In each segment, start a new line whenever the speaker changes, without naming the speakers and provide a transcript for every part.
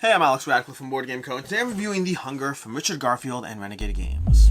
Hey, I'm Alex Radcliffe from Board Game Co. and today I'm reviewing The Hunger from Richard Garfield and Renegade Games.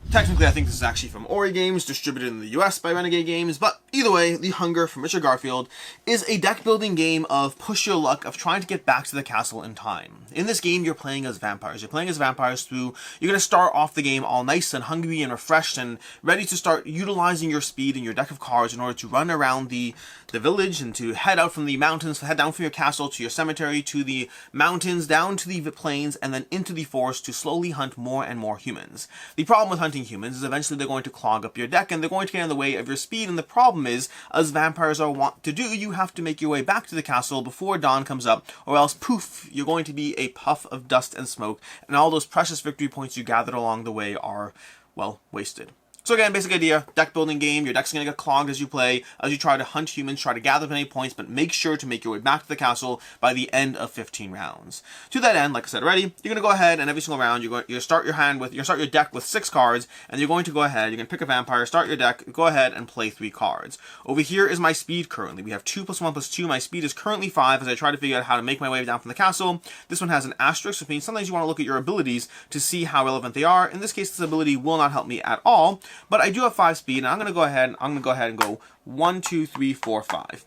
Technically, I think this is actually from Ori Games, distributed in the US by Renegade Games, but either way, The Hunger from Richard Garfield is a deck-building game of push your luck of trying to get back to the castle in time. In this game, you're playing as vampires. You're playing as vampires through, you're going to start off the game all nice and hungry and refreshed and ready to start utilizing your speed and your deck of cards in order to run around the village and to head out from the mountains, head down from your castle to your cemetery, to the mountains, down to the plains, and then into the forest to slowly hunt more and more humans. The problem with hunting humans is eventually they're going to clog up your deck and they're going to get in the way of your speed, and the problem is, as vampires are wont to do, you have to make your way back to the castle before dawn comes up, or else poof, you're going to be a puff of dust and smoke, and all those precious victory points you gathered along the way are, well, wasted. So again, basic idea, deck building game, your deck's going to get clogged as you play, as you try to hunt humans, try to gather many points, but make sure to make your way back to the castle by the end of 15 rounds. To that end, like I said already, you're going to go ahead and every single round, you start your deck with 6 cards, and you're going to go ahead, you're going to pick a vampire, start your deck, go ahead and play 3 cards. Over here is my speed currently. We have 2 + 1 + 2. My speed is currently 5 as I try to figure out how to make my way down from the castle. This one has an asterisk, which means sometimes you want to look at your abilities to see how relevant they are. In this case, this ability will not help me at all, but I do have 5 speed, and I'm going to go ahead and go 1, 2, 3, 4, 5.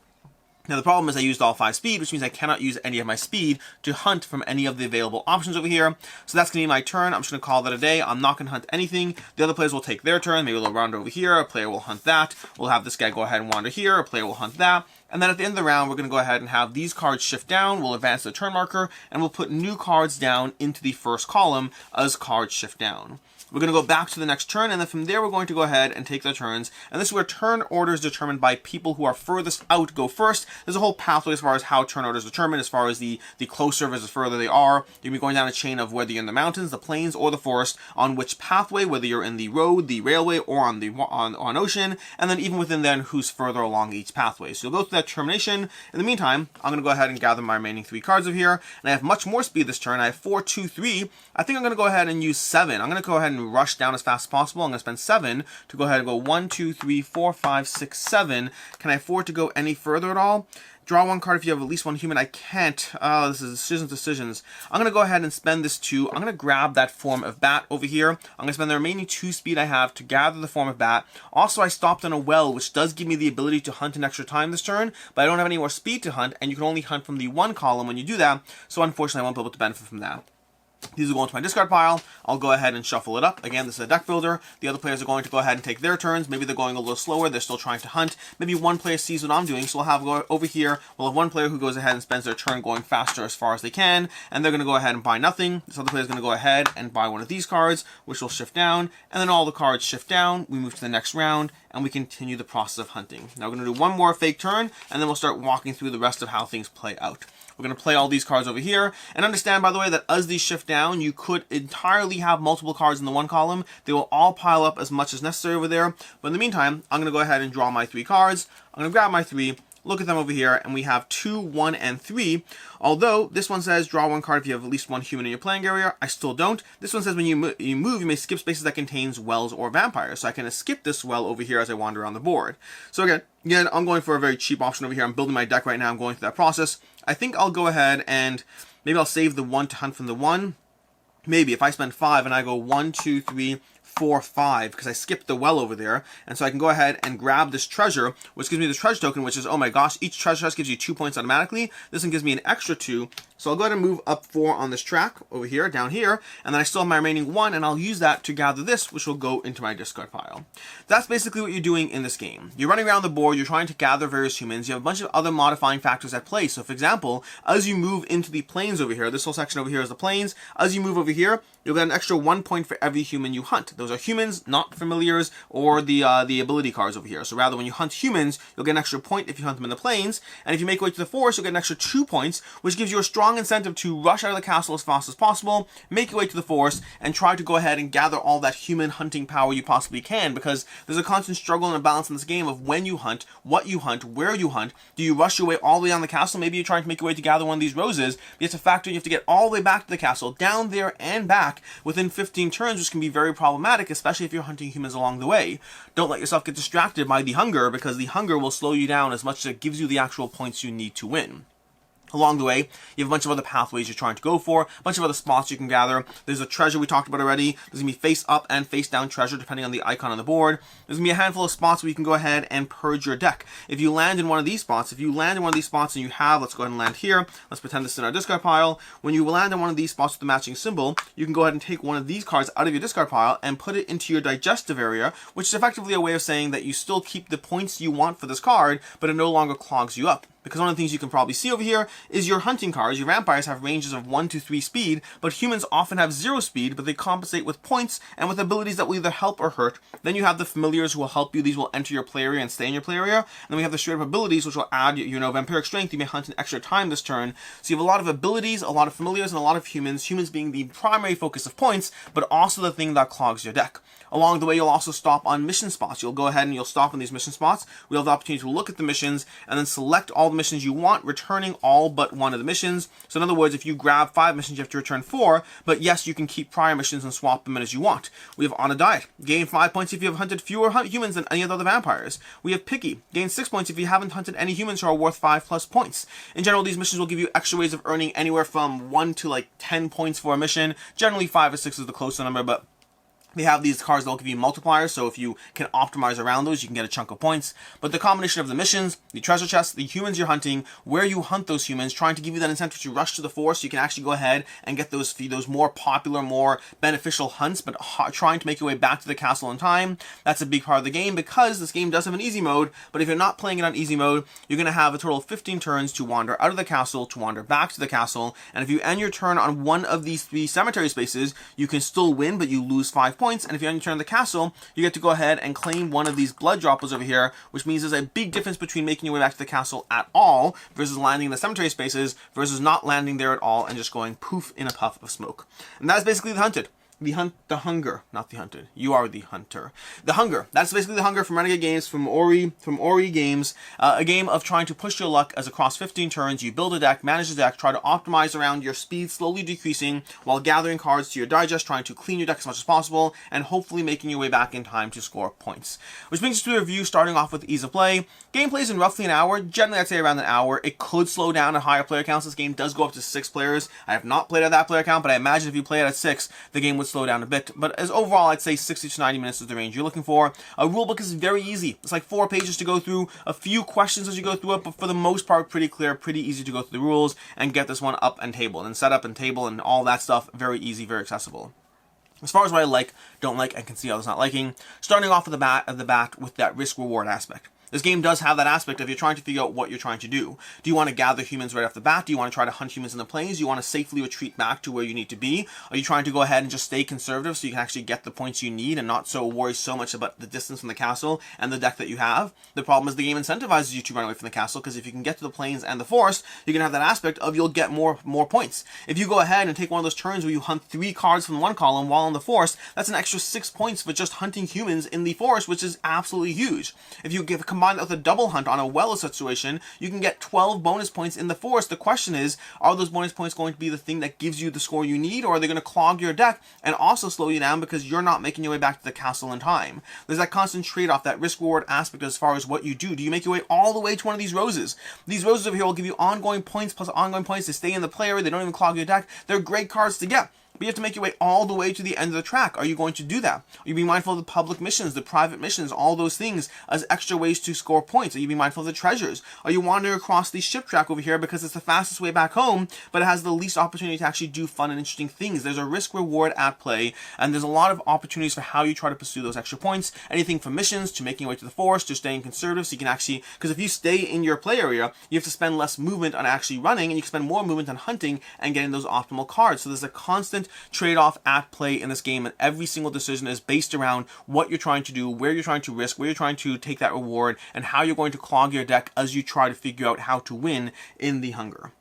Now the problem is I used all 5 speed, which means I cannot use any of my speed to hunt from any of the available options over here. So that's going to be my turn. I'm just going to call that a day. I'm not going to hunt anything. The other players will take their turn. Maybe they'll wander over here. A player will hunt that. We'll have this guy go ahead and wander here. A player will hunt that. And then at the end of the round, we're going to go ahead and have these cards shift down. We'll advance the turn marker, and we'll put new cards down into the first column as cards shift down. We're going to go back to the next turn, and then from there we're going to go ahead and take their turns. And this is where turn order is determined by people who are furthest out go first. There's a whole pathway as far as how turn order is determined, as far as the closer versus further they are. You're going to be going down a chain of whether you're in the mountains, the plains, or the forest, on which pathway, whether you're in the road, the railway, or on ocean, and then even within then who's further along each pathway. So you'll go through that termination. In the meantime, I'm going to go ahead and gather my remaining 3 cards over here, and I have much more speed this turn. I have 4, 2, 3. I think I'm going to go ahead and use 7. I'm going to go ahead and rush down as fast as possible. I'm going to spend 7 to go ahead and go 1, 2, 3, 4, 5, 6, 7. Can I afford to go any further at all? Draw 1 card if you have at least 1 human. I can't. This is decisions. I'm going to go ahead and spend this 2. I'm going to grab that form of bat over here. I'm going to spend the remaining 2 speed I have to gather the form of bat. Also, I stopped on a well, which does give me the ability to hunt an extra time this turn, but I don't have any more speed to hunt, and you can only hunt from the 1 column when you do that, so unfortunately I won't be able to benefit from that. These will go into my discard pile. I'll go ahead and shuffle it up. Again, this is a deck builder. The other players are going to go ahead and take their turns. Maybe they're going a little slower. They're still trying to hunt. Maybe one player sees what I'm doing, so we'll have over here, we'll have one player who goes ahead and spends their turn going faster as far as they can, and they're going to go ahead and buy nothing. This other player is going to go ahead and buy one of these cards, which will shift down, and then all the cards shift down. We move to the next round, and we continue the process of hunting. Now we're going to do one more fake turn, and then we'll start walking through the rest of how things play out. We're going to play all these cards over here, and understand, by the way, that as these shift down, you could entirely have multiple cards in the 1 column. They will all pile up as much as necessary over there, but in the meantime, I'm going to go ahead and draw my 3 cards. I'm going to grab my 3, look at them over here, and we have 2, 1, and 3. Although this one says draw 1 card if you have at least 1 human in your playing area, I still don't. This one says when you move, you may skip spaces that contains wells or vampires. So I can skip this well over here as I wander around the board. So again, I'm going for a very cheap option over here. I'm building my deck right now. I'm going through that process. I think I'll go ahead and maybe I'll save the 1 to hunt from the 1. Maybe if I spend 5 and I go 1, 2, 3, 4, 5, because I skipped the well over there, and so I can go ahead and grab this treasure, which gives me this treasure token, which is, oh my gosh, each treasure chest gives you 2 points automatically. This one gives me an extra 2, so I'll go ahead and move up 4 on this track over here, down here, and then I still have my remaining 1, and I'll use that to gather this, which will go into my discard pile. That's basically what you're doing in this game. You're running around the board, you're trying to gather various humans, you have a bunch of other modifying factors at play. So for example, as you move into the plains over here, this whole section over here is the plains, as you move over here, you'll get an extra 1 point for every human you hunt. Those are humans, not familiars, or the ability cards over here. So rather, when you hunt humans, you'll get an extra point if you hunt them in the plains, and if you make your way to the forest, you'll get an extra 2 points, which gives you a strong incentive to rush out of the castle as fast as possible, make your way to the forest, and try to go ahead and gather all that human hunting power you possibly can, because there's a constant struggle and a balance in this game of when you hunt, what you hunt, where you hunt. Do you rush your way all the way down the castle? Maybe you're trying to make your way to gather one of these roses, but you have to factor in, you have to get all the way back to the castle, down there and back, within 15 turns, which can be very problematic, especially if you're hunting humans along the way. Don't let yourself get distracted by the hunger, because the hunger will slow you down as much as it gives you the actual points you need to win. Along the way, you have a bunch of other pathways you're trying to go for, a bunch of other spots you can gather. There's a treasure we talked about already. There's going to be face up and face down treasure depending on the icon on the board. There's going to be a handful of spots where you can go ahead and purge your deck. If you land in one of these spots, and you have, let's go ahead and land here. Let's pretend this is in our discard pile. When you land in one of these spots with the matching symbol, you can go ahead and take one of these cards out of your discard pile and put it into your digestive area, which is effectively a way of saying that you still keep the points you want for this card, but it no longer clogs you up. Because one of the things you can probably see over here is your hunting cards. Your vampires have ranges of 1 to 3 speed, but humans often have 0 speed, but they compensate with points and with abilities that will either help or hurt. Then you have the familiars who will help you. These will enter your play area and stay in your play area. And then we have the straight up abilities, which will add, vampiric strength. You may hunt an extra time this turn. So you have a lot of abilities, a lot of familiars, and a lot of humans. Humans being the primary focus of points, but also the thing that clogs your deck. Along the way, you'll also stop on mission spots. You'll go ahead and you'll stop on these mission spots. We'll have the opportunity to look at the missions and then select all the missions you want, returning all but one of the missions. So in other words, if you grab 5 missions, you have to return 4, but yes, you can keep prior missions and swap them in as you want. We have On a Diet. Gain 5 points if you have hunted fewer humans than any of the other vampires. We have Picky. Gain 6 points if you haven't hunted any humans who are worth 5+ points. In general, these missions will give you extra ways of earning anywhere from 1 to 10 points for a mission. Generally 5 or 6 is the closer number, but they have these cards that will give you multipliers, so if you can optimize around those, you can get a chunk of points. But the combination of the missions, the treasure chests, the humans you're hunting, where you hunt those humans, trying to give you that incentive to rush to the forest, so you can actually go ahead and get those more popular, more beneficial hunts, but trying to make your way back to the castle in time. That's a big part of the game, because this game does have an easy mode, but if you're not playing it on easy mode, you're going to have a total of 15 turns to wander out of the castle, to wander back to the castle, and if you end your turn on one of these 3 cemetery spaces, you can still win, but you lose 5 points. And if you end your turn in the castle, you get to go ahead and claim one of these blood droppers over here, which means there's a big difference between making your way back to the castle at all versus landing in the cemetery spaces versus not landing there at all and just going poof in a puff of smoke. And that's basically the hunted. The hunger, not the hunted. You are the hunter. The hunger. That's basically the hunger from Renegade Games, from Ori Games. A game of trying to push your luck as across 15 turns. You build a deck, manage the deck, try to optimize around your speed slowly decreasing while gathering cards to your digest, trying to clean your deck as much as possible, and hopefully making your way back in time to score points. Which brings us to a review starting off with ease of play. Game plays in roughly an hour. Generally, I'd say around an hour. It could slow down at higher player counts. This game does go up to 6 players. I have not played at that player count, but I imagine if you play it at 6, the game would slow down a bit, but as overall, I'd say 60 to 90 minutes is the range you're looking for. A rulebook is very easy. It's like 4 pages to go through, a few questions as you go through it, but for the most part, pretty clear, pretty easy to go through the rules and get this one up and table, and set up and table and all that stuff. Very easy, very accessible. As far as what I like, don't like, and can see others not liking, starting off at the bat with that risk-reward aspect. This game does have that aspect of you're trying to figure out what you're trying to do. Do you want to gather humans right off the bat? Do you want to try to hunt humans in the plains? Do you want to safely retreat back to where you need to be? Are you trying to go ahead and just stay conservative so you can actually get the points you need and not so worry so much about the distance from the castle and the deck that you have? The problem is the game incentivizes you to run away from the castle, because if you can get to the plains and the forest, you're going to have that aspect of you'll get more points. If you go ahead and take one of those turns where you hunt 3 cards from one column while in the forest, that's an extra 6 points for just hunting humans in the forest, which is absolutely huge. If you combine that with a double hunt on a well situation, you can get 12 bonus points in the forest. The question is, are those bonus points going to be the thing that gives you the score you need, or are they going to clog your deck and also slow you down because you're not making your way back to the castle in time? There's that constant trade-off, that risk-reward aspect as far as what you do. Do you make your way all the way to one of these roses? These roses over here will give you ongoing points plus ongoing points to stay in the play area. They don't even clog your deck. They're great cards to get. But you have to make your way all the way to the end of the track. Are you going to do that? Are you being mindful of the public missions, the private missions, all those things as extra ways to score points? Are you being mindful of the treasures? Are you wandering across the ship track over here because it's the fastest way back home, but it has the least opportunity to actually do fun and interesting things? There's a risk reward at play, and there's a lot of opportunities for how you try to pursue those extra points. Anything from missions to making your way to the forest to staying conservative, so you can actually, because if you stay in your play area, you have to spend less movement on actually running, and you can spend more movement on hunting and getting those optimal cards. So there's a constant trade-off at play in this game, and every single decision is based around what you're trying to do, where you're trying to risk, where you're trying to take that reward, and how you're going to clog your deck as you try to figure out how to win in the hunger.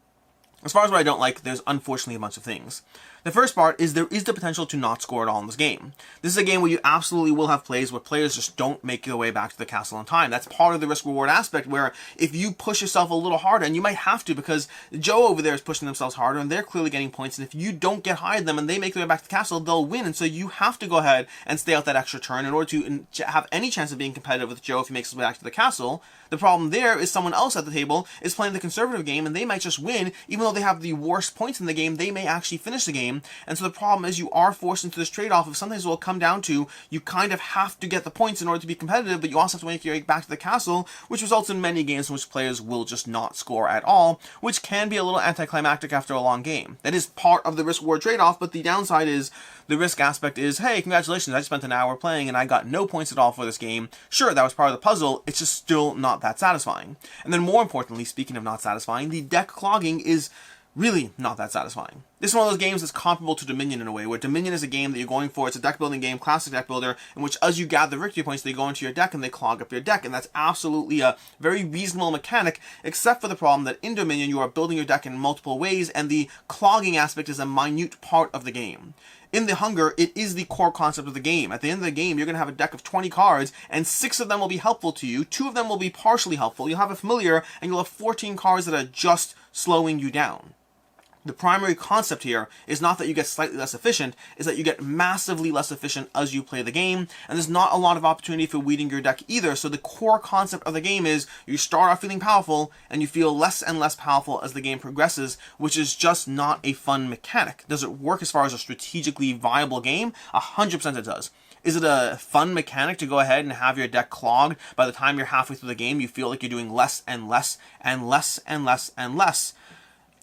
As far as what I don't like, there's unfortunately a bunch of things. The first part is there is the potential to not score at all in this game. This is a game where you absolutely will have plays where players just don't make their way back to the castle in time. That's part of the risk-reward aspect, where if you push yourself a little harder, and you might have to because Joe over there is pushing themselves harder and they're clearly getting points, and if you don't get higher than them and they make their way back to the castle, they'll win, and so you have to go ahead and stay out that extra turn in order to have any chance of being competitive with Joe if he makes his way back to the castle. The problem there is someone else at the table is playing the conservative game, and they might just win, even though they have the worst points in the game, they may actually finish the game. And so the problem is you are forced into this trade-off of sometimes it will come down to you kind of have to get the points in order to be competitive, but you also have to make your way back to the castle, which results in many games in which players will just not score at all, which can be a little anticlimactic after a long game. That is part of the risk-reward trade-off, but the downside is the risk aspect is, hey, congratulations, I spent an hour playing and I got no points at all for this game. Sure, that was part of the puzzle, it's just still not that satisfying. And then more importantly, speaking of not satisfying, the deck clogging is really not that satisfying. This is one of those games that's comparable to Dominion in a way, where Dominion is a game that you're going for. It's a deck building game, classic deck builder, in which as you gather victory points, they go into your deck and they clog up your deck. And that's absolutely a very reasonable mechanic, except for the problem that in Dominion you are building your deck in multiple ways, and the clogging aspect is a minute part of the game. In the Hunger, it is the core concept of the game. At the end of the game, you're going to have a deck of 20 cards, and 6 of them will be helpful to you, 2 of them will be partially helpful. You'll have a familiar, and you'll have 14 cards that are just slowing you down. The primary concept here is not that you get slightly less efficient, is that you get massively less efficient as you play the game, and there's not a lot of opportunity for weeding your deck either, so the core concept of the game is you start off feeling powerful, and you feel less and less powerful as the game progresses, which is just not a fun mechanic. Does it work as far as a strategically viable game? 100% it does. Is it a fun mechanic to go ahead and have your deck clogged? By the time you're halfway through the game, you feel like you're doing less and less and less and less and less.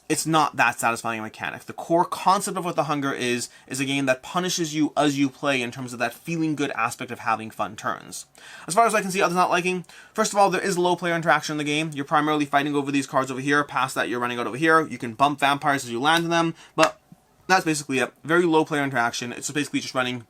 It's not that satisfying a mechanic. The core concept of what The Hunger is a game that punishes you as you play in terms of that feeling good aspect of having fun turns. As far as I can see others not liking, first of all, there is low player interaction in the game. You're primarily fighting over these cards over here. Past that, you're running out over here. You can bump vampires as you land them, but that's basically it. Very low player interaction. It's basically just running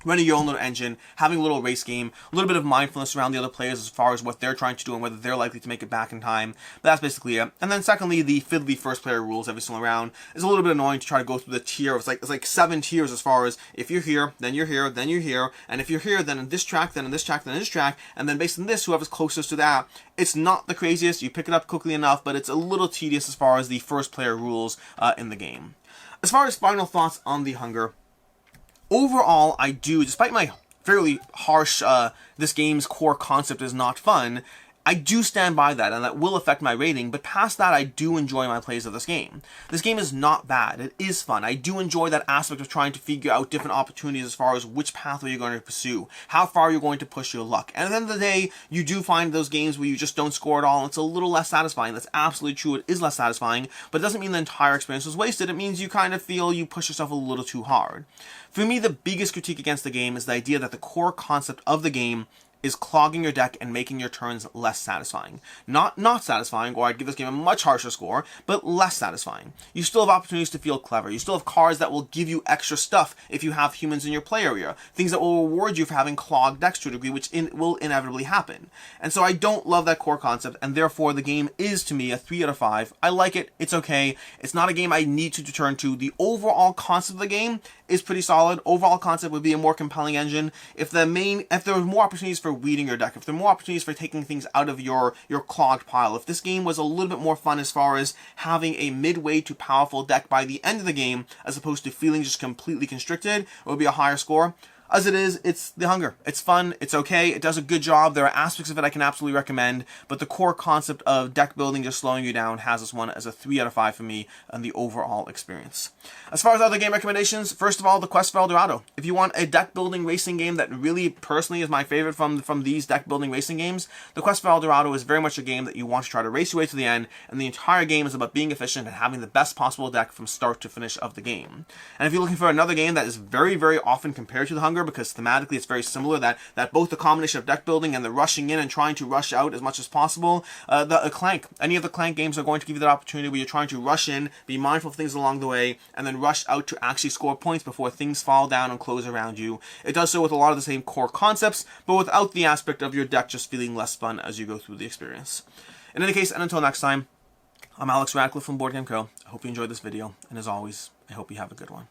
your own little engine, having a little race game, a little bit of mindfulness around the other players as far as what they're trying to do and whether they're likely to make it back in time. But that's basically it. And then secondly, the fiddly first player rules every single round is a little bit annoying to try to go through the tier. It's like 7 tiers as far as if you're here, then you're here, then you're here, and if you're here, then in this track, then in this track, then in this track, and then based on this, whoever's closest to that. It's not the craziest, you pick it up quickly enough, but it's a little tedious as far as the first player rules in the game. As far as final thoughts on The Hunger, overall, I do, despite my fairly harsh, this game's core concept is not fun, I do stand by that, and that will affect my rating, but past that, I do enjoy my plays of this game. This game is not bad. It is fun. I do enjoy that aspect of trying to figure out different opportunities as far as which pathway you're going to pursue, how far you're going to push your luck. And at the end of the day, you do find those games where you just don't score at all, and it's a little less satisfying. That's absolutely true. It is less satisfying, but it doesn't mean the entire experience was wasted. It means you kind of feel you push yourself a little too hard. For me, the biggest critique against the game is the idea that the core concept of the game is clogging your deck and making your turns less satisfying. Not satisfying, or I'd give this game a much harsher score, but less satisfying. You still have opportunities to feel clever. You still have cards that will give you extra stuff if you have humans in your play area. Things that will reward you for having clogged decks to a degree, which will inevitably happen. And so I don't love that core concept, and therefore the game is, to me, a 3 out of 5. I like it. It's okay. It's not a game I need to turn to. The overall concept of the game is pretty solid. Overall concept would be a more compelling engine. If there were more opportunities for weeding your deck, if there were more opportunities for taking things out of your clogged pile, if this game was a little bit more fun as far as having a midway to powerful deck by the end of the game, as opposed to feeling just completely constricted, it would be a higher score. As it is, it's The Hunger. It's fun, it's okay, it does a good job, there are aspects of it I can absolutely recommend, but the core concept of deck building just slowing you down has this one as a 3 out of 5 for me on the overall experience. As far as other game recommendations, first of all, The Quest for El Dorado. If you want a deck building racing game that really personally is my favorite from these deck building racing games, The Quest for El Dorado is very much a game that you want to try to race your way to the end, and the entire game is about being efficient and having the best possible deck from start to finish of the game. And if you're looking for another game that is very, very often compared to The Hunger, because thematically it's very similar, that both the combination of deck building and the rushing in and trying to rush out as much as possible, the Clank. Any of the Clank games are going to give you that opportunity where you're trying to rush in, be mindful of things along the way, and then rush out to actually score points before things fall down and close around you. It does so with a lot of the same core concepts, but without the aspect of your deck just feeling less fun as you go through the experience. In any case, and until next time, I'm Alex Radcliffe from Board Game Co. I hope you enjoyed this video, and as always, I hope you have a good one.